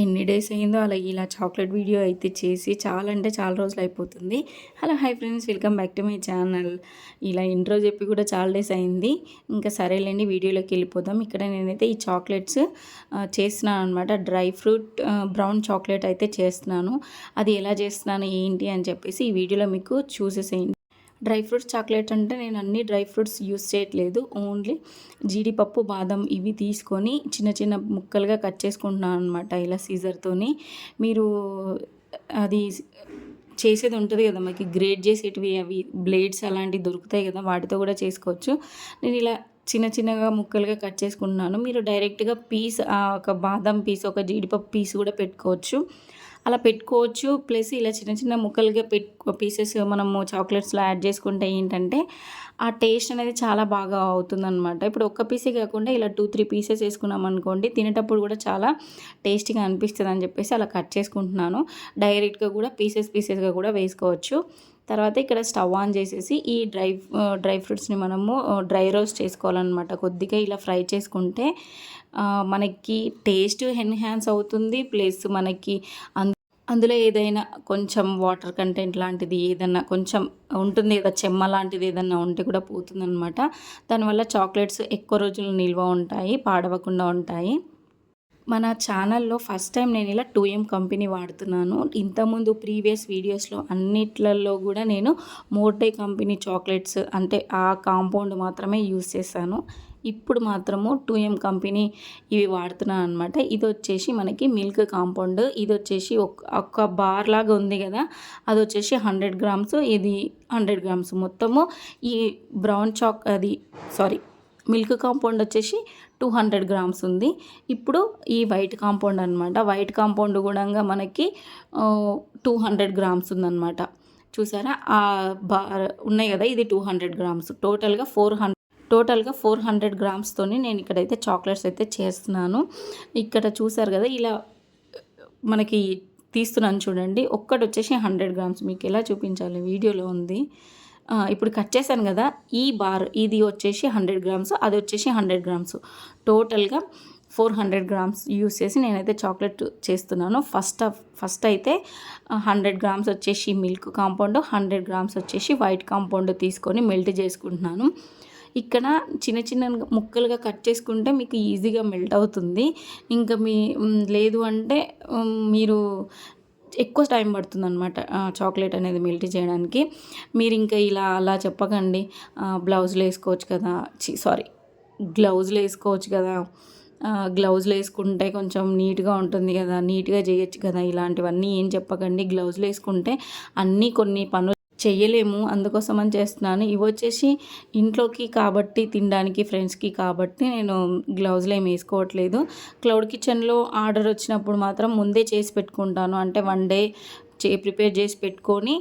ఎన్ని డేస్ అయిందో అలా ఇలా చాక్లెట్ వీడియో అయితే చేసి చాలా అంటే చాలా రోజులు అయిపోతుంది. Hello hi friends, welcome back to my channel. ఇలా ఇంట్రో చెప్పి కూడా చాలా డేస్ అయింది. ఇంకా సరేలేండి వీడియోలోకి వెళ్ళిపోదాం. ఇక్కడ నేనైతే ఈ చాక్లెట్స్ చేస్తున్నాను అనమాట. డ్రై ఫ్రూట్ బ్రౌన్ చాక్లెట్ అయితే చేస్తున్నాను. అది ఎలా చేస్తున్నాను ఏంటి అని చెప్పేసి ఈ వీడియోలో మీకు చూసేసేయండి. డ్రై ఫ్రూట్స్ చాక్లెట్ అంటే నేను అన్ని డ్రై ఫ్రూట్స్ యూస్ చేయట్లేదు. ఓన్లీ జీడిపప్పు, బాదం ఇవి తీసుకొని చిన్న చిన్న ముక్కలుగా కట్ చేసుకుంటున్నాను అనమాట ఇలా సీజర్తోని. మీరు అది చేసేది ఉంటుంది కదా, మనకి గ్రేట్ చేసేటివి అవి బ్లేడ్స్ అలాంటివి దొరుకుతాయి కదా, వాటితో కూడా చేసుకోవచ్చు. నేను ఇలా చిన్న చిన్నగా ముక్కలుగా కట్ చేసుకుంటున్నాను. మీరు డైరెక్ట్గా పీస్ ఒక బాదం పీస్, ఒక జీడిపప్పు పీస్ కూడా పెట్టుకోవచ్చు. అలా పెట్టుకోవచ్చు. ప్లస్ ఇలా చిన్న చిన్న ముక్కలుగా పీసెస్ మనము చాక్లెట్స్లో యాడ్ చేసుకుంటే ఏంటంటే ఆ టేస్ట్ అనేది చాలా బాగా అవుతుందన్నమాట. ఇప్పుడు ఒక్క పీసే కాకుండా ఇలా 2-3 పీసెస్ వేసుకున్నాం అనుకోండి, తినేటప్పుడు కూడా చాలా టేస్టీగా అనిపిస్తుంది అని చెప్పేసి అలా కట్ చేసుకుంటున్నాను. డైరెక్ట్గా కూడా పీసెస్గా కూడా వేసుకోవచ్చు. తర్వాత ఇక్కడ స్టవ్ ఆన్ చేసేసి ఈ డ్రై ఫ్రూట్స్ని మనము డ్రై రోస్ట్ చేసుకోవాలన్నమాట. కొద్దిగా ఇలా ఫ్రై చేసుకుంటే మనకి టేస్ట్ ఎన్హాన్స్ అవుతుంది. ప్లస్ మనకి అందులో ఏదైనా కొంచెం వాటర్ కంటెంట్ లాంటిది ఏదన్నా కొంచెం ఉంటుంది కదా, చెమ్మ లాంటిది ఏదన్నా ఉంటే కూడా పోతుందన్నమాట. దానివల్ల చాక్లెట్స్ ఎక్కువ రోజులు నిల్వ ఉంటాయి, పాడవకుండా ఉంటాయి. మన ఛానల్లో ఫస్ట్ టైం నేను ఇలా 2M కంపెనీ వాడుతున్నాను. ఇంతకుముందు ప్రీవియస్ వీడియోస్లో అన్నిట్లలో కూడా నేను మోర్టే కంపెనీ చాక్లెట్స్ అంటే ఆ కాంపౌండ్ మాత్రమే యూస్ చేశాను. ఇప్పుడు మాత్రము 2M కంపెనీ ఇవి వాడుతున్నాను అనమాట. ఇది వచ్చేసి మనకి మిల్క్ కాంపౌండ్. ఇది వచ్చేసి ఒక బార్ లాగా ఉంది కదా, అది వచ్చేసి 100 గ్రామ్స్, ఇది 100 గ్రామ్స్. మొత్తము ఈ బ్రౌన్ మిల్క్ కాంపౌండ్ వచ్చేసి 200 గ్రామ్స్ ఉంది. ఇప్పుడు ఈ వైట్ కాంపౌండ్ అనమాట. వైట్ కాంపౌండ్ కూడా మనకి 200 గ్రామ్స్ ఉందన్నమాట. చూసారా, ఆ బార్ ఉన్నాయి కదా, ఇది 200 గ్రామ్స్. టోటల్గా 400 గ్రామ్స్తోని నేను ఇక్కడైతే చాక్లెట్స్ అయితే చేస్తున్నాను. ఇక్కడ చూసారు కదా, ఇలా మనకి తీస్తున్నాను చూడండి. ఒక్కటి వచ్చేసి 100 గ్రామ్స్. మీకు ఎలా చూపించాలి, వీడియోలో ఉంది. ఇప్పుడు కట్ చేశాను కదా, ఈ బార్ ఇది వచ్చేసి 100 గ్రామ్స్, అది వచ్చేసి 100 గ్రామ్స్. టోటల్గా 400 గ్రామ్స్ యూస్ చేసి నేనైతే చాక్లెట్ చేస్తున్నాను. ఫస్ట్ అయితే 100 గ్రామ్స్ వచ్చేసి మిల్క్ కాంపౌండ్, 100 గ్రామ్స్ వచ్చేసి వైట్ కాంపౌండ్ తీసుకొని మెల్ట్ చేసుకుంటున్నాను. ఇక్కడ చిన్న చిన్న ముక్కలుగా కట్ చేసుకుంటే మీకు ఈజీగా మెల్ట్ అవుతుంది. ఇంకా లేదు అంటే మీరు ఎక్కువ టైం పడుతుంది అనమాట చాక్లెట్ అనేది మెల్ట్ చేయడానికి. మీరు ఇంకా ఇలా అలా చెప్పకండి, గ్లౌజులు వేసుకోవచ్చు కదా, గ్లౌజులు వేసుకుంటే కొంచెం నీట్గా ఉంటుంది కదా, నీట్గా చేయొచ్చు కదా, ఇలాంటివన్నీ ఏం చెప్పకండి. గ్లౌజులు వేసుకుంటే కొన్ని పనులు చెయ్యలేము, అందుకోసం అని చేస్తున్నాను. ఇవి వచ్చేసి ఇంట్లోకి కాబట్టి, తినడానికి ఫ్రెండ్స్కి కాబట్టి నేను గ్లౌజులు ఏమి వేసుకోవట్లేదు. క్లౌడ్ కిచెన్లో ఆర్డర్ వచ్చినప్పుడు మాత్రం ముందే చేసి పెట్టుకుంటాను. అంటే 1 డే ప్రిపేర్ చేసి పెట్టుకొని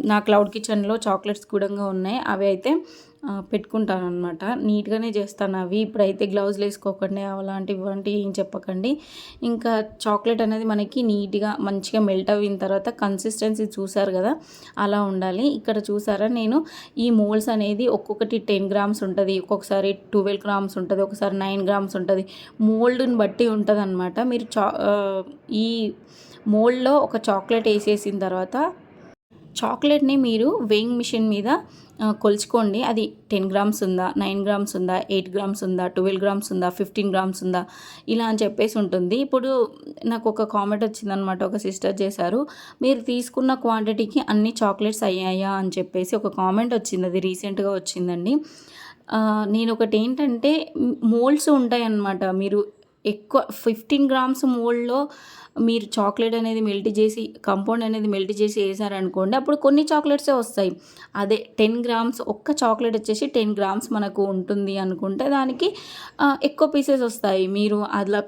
నా క్లౌడ్ కిచెన్లో చాక్లెట్స్ కూడా ఉన్నాయి, అవి అయితే పెట్టుకుంటాను అనమాట. నీట్గానే చేస్తాను అవి. ఇప్పుడైతే గ్లౌజులు వేసుకోకండి, అలాంటివి ఏం చెప్పకండి. ఇంకా చాక్లెట్ అనేది మనకి నీట్గా మంచిగా మెల్ట్ అయిన తర్వాత కన్సిస్టెన్సీ చూసారు కదా, అలా ఉండాలి. ఇక్కడ చూసారా, నేను ఈ మోల్డ్స్ అనేది ఒక్కొక్కటి 10 గ్రామ్స్ ఉంటుంది, ఒక్కొక్కసారి 12 గ్రామ్స్ ఉంటుంది, ఒకసారి 9 గ్రామ్స్ ఉంటుంది. మోల్డ్ని బట్టి ఉంటుంది అనమాట. మీరు ఈ మోల్డ్లో ఒక చాక్లెట్ వేసేసిన తర్వాత చాక్లెట్ని మీరు వెయింగ్ మిషన్ మీద కొలుచుకోండి. అది 10 గ్రామ్స్ ఉందా, 9 గ్రామ్స్ ఉందా, 8 గ్రామ్స్ ఉందా, 12 గ్రామ్స్ ఉందా, 15 గ్రామ్స్ ఉందా, ఇలా అని చెప్పేసి ఉంటుంది. ఇప్పుడు నాకు ఒక కామెంట్ వచ్చిందనమాట, ఒక సిస్టర్ చేశారు, మీరు తీసుకున్న క్వాంటిటీకి అన్ని చాక్లెట్స్ అయ్యాయా అని చెప్పేసి ఒక కామెంట్ వచ్చింది. అది రీసెంట్గా వచ్చిందండి. నేను ఒకటి ఏంటంటే, మోల్డ్స్ ఉంటాయి అన్నమాట. మీరు ఎక్కువ 15 గ్రామ్స్ మోల్డ్లో మీరు చాక్లెట్ అనేది మెల్ట్ చేసి, కాంపౌండ్ అనేది మెల్ట్ చేసి వేసారనుకోండి, అప్పుడు కొన్ని చాక్లెట్సే వస్తాయి. అదే 10 గ్రామ్స్ ఒక్క చాక్లెట్ వచ్చేసి 10 గ్రామ్స్ మనకు ఉంటుంది అనుకుంటే దానికి ఎక్కువ పీసెస్ వస్తాయి. మీరు అలా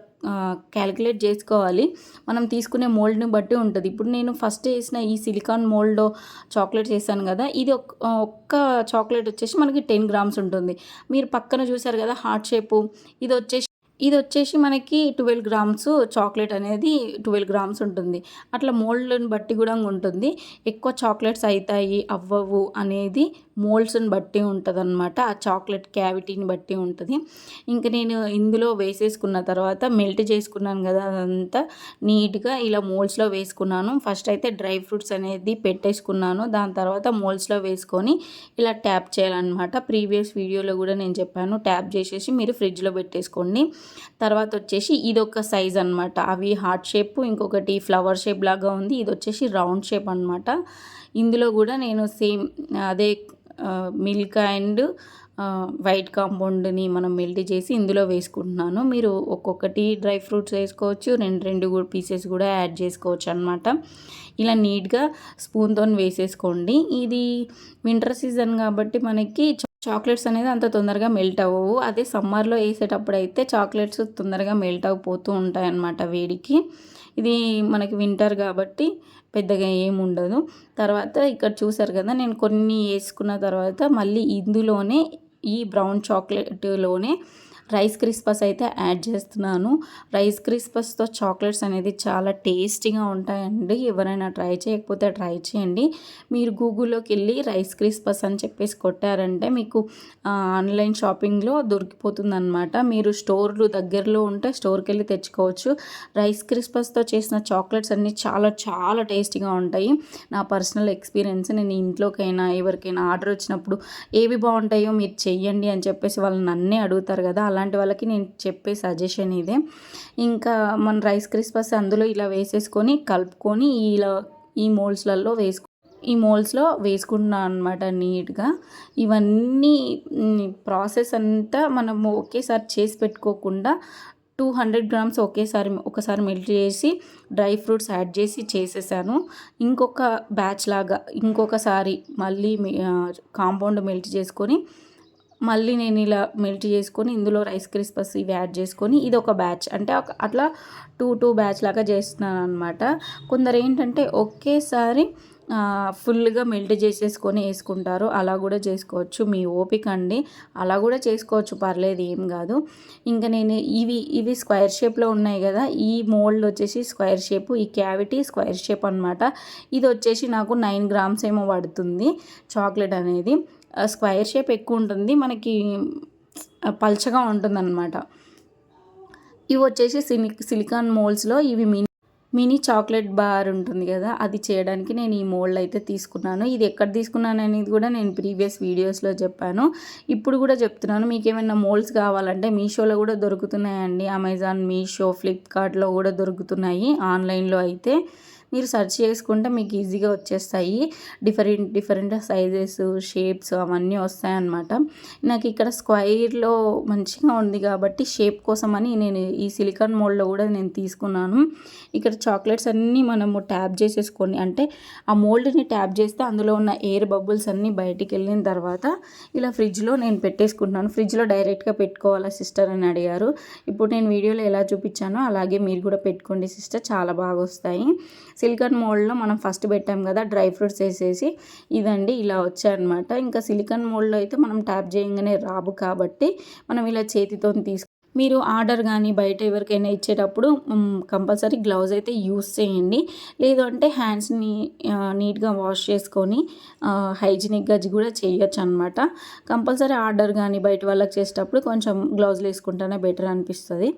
క్యాలిక్యులేట్ చేసుకోవాలి. మనం తీసుకునే మోల్డ్ని బట్టి ఉంటుంది. ఇప్పుడు నేను ఫస్ట్ వేసిన ఈ సిలికాన్ మోల్డ్లో చాక్లెట్ చేశాను కదా, ఇది ఒక్క చాక్లెట్ వచ్చేసి మనకి 10 గ్రామ్స్ ఉంటుంది. మీరు పక్కన చూసారు కదా హార్ట్ షేపు, ఇది వచ్చేసి ఇది వచ్చేసి మనకి 12 గ్రామ్స్ చాక్లెట్ అనేది 12 గ్రామ్స్ ఉంటుంది. అట్లా మోల్డ్‌ని బట్టి కూడా ఉంటుంది. ఎక్కువ చాక్లెట్స్ అయితాయి, అవ్వవు అనేది మోల్డ్స్‌ని బట్టి ఉంటదనమాట. ఆ చాక్లెట్ క్యావిటీని బట్టి ఉంటది. ఇంక నేను ఇందులో వేసేసుకున్న తర్వాత మెల్ట్ చేసుకున్నాను కదా! అదంతా నీట్‌గా ఇలా మోల్డ్స్‌లో వేసుకున్నాను. ఫస్ట్ అయితే డ్రై ఫ్రూట్స్ అనేది పెట్టేసుకున్నాను. దాని తర్వాత మోల్డ్స్‌లో వేసుకొని ఇలా ట్యాప్ చేయాలన్నమాట. ప్రీవియస్ వీడియోలో కూడా నేను చెప్పాను. ట్యాప్ చేసేసి మీరు ఫ్రిడ్జ్‌లో పెట్టేసుకోండి. తర్వాత వచ్చేసి ఇదొక సైజ్ అనమాట. అవి హార్ట్ షేప్, ఇంకొకటి ఫ్లవర్ షేప్ లాగా ఉంది. ఇది వచ్చేసి రౌండ్ షేప్ అనమాట. ఇందులో కూడా నేను సేమ్ అదే మిల్క్ అండ్ వైట్ కాంపౌండ్ని మనం మెల్ట్ చేసి ఇందులో వేసుకుంటున్నాను. మీరు ఒక్కొక్కటి డ్రై ఫ్రూట్స్ వేసుకోవచ్చు, రెండు పీసెస్ కూడా యాడ్ చేసుకోవచ్చు అనమాట. ఇలా నీట్గా స్పూన్తో వేసేసుకోండి. ఇది వింటర్ సీజన్ కాబట్టి మనకి చాక్లెట్స్ అనేది అంత తొందరగా మెల్ట్ అవ్వవు. అదే సమ్మర్లో వేసేటప్పుడు అయితే చాక్లెట్స్ తొందరగా మెల్ట్ అయిపోతూ ఉంటాయి అన్నమాట వేడికి. ఇది మనకి వింటర్ కాబట్టి పెద్దగా ఏముండదు. తర్వాత ఇక్కడ చూసారు కదా, నేను కొన్ని వేసుకున్న తర్వాత మళ్ళీ ఇందులోనే ఈ బ్రౌన్ చాక్లెట్లోనే రైస్ క్రిస్పస్ అయితే యాడ్ చేస్తున్నాను. రైస్ క్రిస్పస్తో చాక్లెట్స్ అనేది చాలా టేస్టీగా ఉంటాయండి. ఎవరైనా ట్రై చేయకపోతే ట్రై చేయండి. మీరు గూగుల్లోకి వెళ్ళి రైస్ క్రిస్పస్ అని చెప్పేసి కొట్టారంటే మీకు ఆన్లైన్ షాపింగ్లో దొరికిపోతుందన్నమాట. మీరు స్టోర్లు దగ్గరలో ఉంటే స్టోర్కి వెళ్ళి తెచ్చుకోవచ్చు. రైస్ క్రిస్పస్తో చేసిన చాక్లెట్స్ అన్నీ చాలా చాలా టేస్టీగా ఉంటాయి. నా పర్సనల్ ఎక్స్పీరియన్స్. నేను ఇంట్లోకైనా ఎవరికైనా ఆర్డర్ వచ్చినప్పుడు ఏవి బాగుంటాయో మీరు చెయ్యండి అని చెప్పేసి వాళ్ళు నన్నే అడుగుతారు కదా, అలాంటి వాళ్ళకి నేను చెప్పే సజెషన్ ఇదే. ఇంకా మన రైస్ క్రిస్పస్ అందులో ఇలా వేసేసుకొని కలుపుకొని ఈ మోల్డ్స్లో వేసుకుంటున్నాను అనమాట నీట్గా. ఇవన్నీ ప్రాసెస్ అంతా మనము ఒకేసారి చేసి పెట్టుకోకుండా 200 గ్రామ్స్ ఒకసారి మెల్ట్ చేసి డ్రై ఫ్రూట్స్ యాడ్ చేసి చేసేసాను. ఇంకొక బ్యాచ్ లాగా ఇంకొకసారి మళ్ళీ కాంపౌండ్ మెల్ట్ చేసుకొని మళ్ళీ నేను ఇలా మెల్ట్ చేసుకొని ఇందులో రైస్ క్రిస్పస్ ఇవి యాడ్ చేసుకొని ఇది ఒక బ్యాచ్, అంటే అట్లా టూ బ్యాచ్ లాగా చేస్తున్నాను అనమాట. కొందరు ఏంటంటే ఒకేసారి ఫుల్గా మెల్ట్ చేసేసుకొని వేసుకుంటారు. అలా కూడా చేసుకోవచ్చు, మీ ఓపిక అండి. అలా కూడా చేసుకోవచ్చు, పర్లేదు, ఏం కాదు. ఇంకా నేను ఇవి స్క్వేర్ షేప్లో ఉన్నాయి కదా, ఈ మోల్డ్ వచ్చేసి స్క్వేర్ షేప్, ఈ క్యావిటీ స్క్వేర్ షేప్ అనమాట. ఇది వచ్చేసి నాకు 9 గ్రామ్స్ ఏమో పడుతుంది చాక్లెట్ అనేది. స్క్వేర్ షేప్ ఎక్కువ ఉంటుంది, మనకి పల్చగా ఉంటుందన్నమాట. ఇవి వచ్చేసి సిలికాన్ మోల్డ్స్లో ఇవి మినీ చాక్లెట్ బార్ ఉంటుంది కదా, అది చేయడానికి నేను ఈ మోల్డ్ అయితే తీసుకున్నాను. ఇది ఎక్కడ తీసుకున్నాను అనేది కూడా నేను ప్రీవియస్ వీడియోస్లో చెప్పాను, ఇప్పుడు కూడా చెప్తున్నాను. మీకు ఏమైనా మోల్డ్స్ కావాలంటే మీషోలో కూడా దొరుకుతున్నాయండి. అమెజాన్, మీషో, ఫ్లిప్కార్ట్లో కూడా దొరుకుతున్నాయి. ఆన్లైన్లో అయితే మీరు సెర్చ్ చేసుకుంటే మీకు ఈజీగా వచ్చేస్తాయి. డిఫరెంట్ సైజెస్, షేప్స్ అవన్నీ వస్తాయన్నమాట. నాకు ఇక్కడ స్క్వైర్లో మంచిగా ఉంది కాబట్టి షేప్ కోసమని నేను ఈ సిలికాన్ మోల్డ్లో కూడా నేను తీసుకున్నాను. ఇక్కడ చాక్లెట్స్ అన్నీ మనము ట్యాప్ చేసేసుకొని, అంటే ఆ మోల్డ్ని ట్యాప్ చేస్తే అందులో ఉన్న ఎయిర్ బబుల్స్ అన్నీ బయటికి వెళ్ళిన తర్వాత ఇలా ఫ్రిడ్జ్లో నేను పెట్టేసుకుంటున్నాను. ఫ్రిడ్జ్లో డైరెక్ట్గా పెట్టుకోవాలా సిస్టర్ అని అడిగారు. ఇప్పుడు నేను వీడియోలో ఎలా చూపించానో అలాగే మీరు కూడా పెట్టుకోండి సిస్టర్, చాలా బాగా వస్తాయి. సిలికాన్ మోల్డ్లో మనం ఫస్ట్ పెట్టాం కదా డ్రై ఫ్రూట్స్ వేసేసి, ఇదండి ఇలా వచ్చాయన్నమాట. ఇంకా సిలికాన్ మోల్డ్లో అయితే మనం ట్యాప్ చేయగానే రావు కాబట్టి మనం ఇలా చేతితో మీరు ఆర్డర్ కానీ బయట ఎవరికైనా ఇచ్చేటప్పుడు కంపల్సరీ గ్లౌజ్ అయితే యూస్ చేయండి. లేదు అంటే హ్యాండ్స్ని నీట్గా వాష్ చేసుకొని హైజీనిక్గా కూడా చేయొచ్చు అనమాట. కంపల్సరీ ఆర్డర్ కానీ బయట వాళ్ళకి చేసేటప్పుడు కొంచెం గ్లౌజులు వేసుకుంటేనే బెటర్ అనిపిస్తుంది.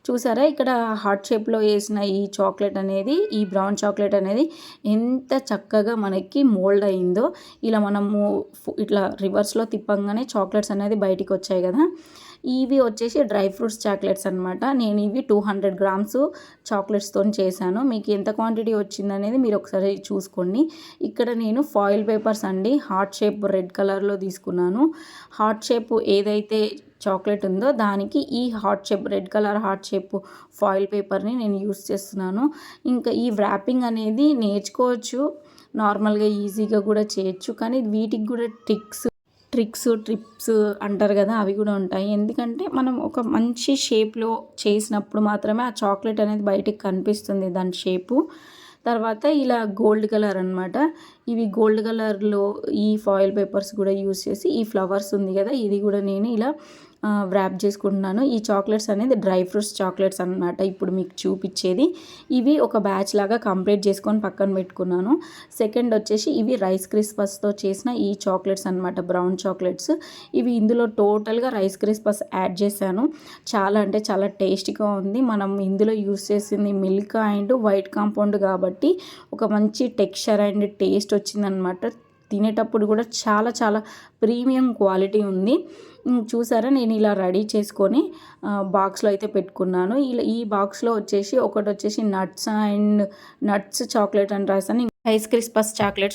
చూసారా, ఇక్కడ హార్ట్ షేప్లో వేసిన ఈ చాక్లెట్ అనేది, ఈ బ్రౌన్ చాక్లెట్ అనేది ఎంత చక్కగా మనకి మోల్డ్ అయిందో. ఇలా మనము ఇట్లా రివర్స్లో తిప్పంగానే చాక్లెట్స్ అనేది బయటికి వచ్చాయి కదా. ఇవి వచ్చేసి డ్రై ఫ్రూట్స్ చాక్లెట్స్ అనమాట. నేను ఇవి 200 గ్రామ్స్ చాక్లెట్స్తో చేశాను. మీకు ఎంత క్వాంటిటీ వచ్చిందనేది మీరు ఒకసారి చూసుకోండి. ఇక్కడ నేను ఫాయిల్ పేపర్స్ అండి, హార్ట్ షేప్ రెడ్ కలర్లో తీసుకున్నాను. హార్ట్ షేప్ ఏదైతే చాక్లెట్ ఉందో దానికి ఈ red colour heart shape foil పేపర్ని నేను యూస్ చేస్తున్నాను. ఇంకా ఈ వ్రాపింగ్ అనేది నేర్చుకోవచ్చు, నార్మల్గా ఈజీగా కూడా చేయొచ్చు, కానీ వీటికి కూడా ట్రిప్స్ అంటారు కదా, అవి కూడా ఉంటాయి. ఎందుకంటే మనం ఒక మంచి షేప్లో చేసినప్పుడు మాత్రమే ఆ చాక్లెట్ అనేది బయటికి కనిపిస్తుంది, దాని షేపు. తర్వాత ఇలా గోల్డ్ కలర్ అనమాట. ఇవి గోల్డ్ కలర్లో ఈ ఫాయిల్ పేపర్స్ కూడా యూస్ చేసి ఈ ఫ్లవర్స్ ఉంది కదా, ఇది కూడా నేను ఇలా వ్రాప్ చేసుకుంటున్నాను. ఈ చాక్లెట్స్ అనేది డ్రై ఫ్రూట్స్ చాక్లెట్స్ అనమాట ఇప్పుడు మీకు చూపించేది. ఇవి ఒక బ్యాచ్ లాగా కంప్లీట్ చేసుకొని పక్కన పెట్టుకున్నాను. సెకండ్ వచ్చేసి ఇవి రైస్ క్రిస్పస్తో చేసిన ఈ చాక్లెట్స్ అనమాట, బ్రౌన్ చాక్లెట్స్. ఇవి ఇందులో టోటల్గా రైస్ క్రిస్పస్ యాడ్ చేశాను. చాలా అంటే చాలా టేస్టీగా ఉంది. మనం ఇందులో యూస్ చేసింది మిల్క్ అండ్ వైట్ కాంపౌండ్ కాబట్టి ఒక మంచి టెక్స్చర్ అండ్ టేస్ట్ వచ్చిందనమాట. తినేటప్పుడు కూడా చాలా చాలా ప్రీమియం క్వాలిటీ ఉంది. చూసారా, నేను ఇలా రెడీ చేసుకొని బాక్స్లో అయితే పెట్టుకున్నాను. ఇలా ఈ బాక్స్లో వచ్చేసి ఒకటి వచ్చేసి నట్స్ చాక్లెట్ అని రాసాను. Rice క్రిస్పస్ chocolates